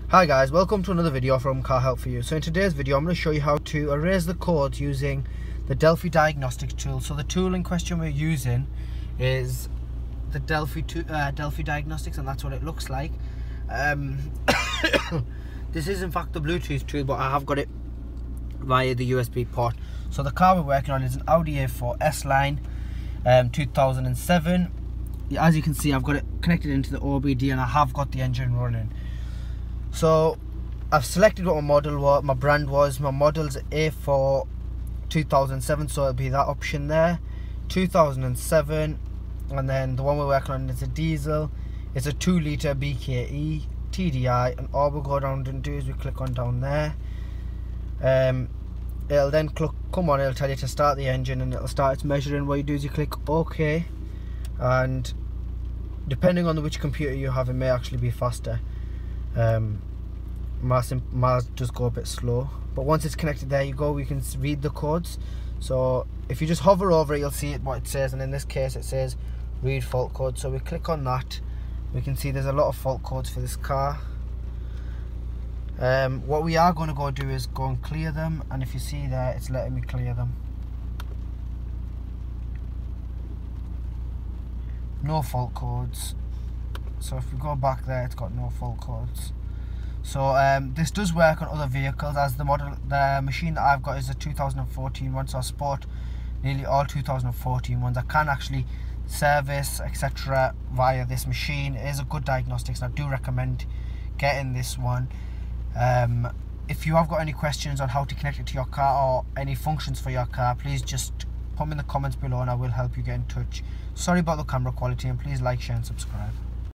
Hi guys, welcome to another video from Car Help For You. So in today's video I'm going to show you how to erase the codes using the Delphi Diagnostics tool. So the tool in question we're using is the Delphi Diagnostics, and that's what it looks like. This is in fact the Bluetooth tool, but I have got it via the USB port. So the car we're working on is an Audi A4 S-Line 2007. As you can see, I've got it connected into the OBD and I have got the engine running. So I've selected what my model was, my brand was. My model's A4 2007, so it'll be that option there, 2007. And then the one we're working on is a diesel. It's a 2 litre BKE TDI, and all we'll go down and do is we click on down there. It'll then come on, it'll tell you to start the engine and it'll start its measuring. What you do is you click OK, and depending on which computer you have, it may actually be faster. Mars does go a bit slow, but once it's connected, there you go, we can read the codes. So if you just hover over it, you'll see what it says, and in this case it says read fault code. So we click on that, we can see there's a lot of fault codes for this car. What we are going to go do is go and clear them, and if you see there, it's letting me clear them. No fault codes. So if we go back there, it's got no fault codes. So this does work on other vehicles, as the machine that I've got is a 2014 one, so I sport nearly all 2014 ones. I can actually service etc. via this machine. It is a good diagnostics, and I do recommend getting this one. If you have got any questions on how to connect it to your car or any functions for your car, please just put them in the comments below and I will help you get in touch. Sorry about the camera quality, and please like, share and subscribe.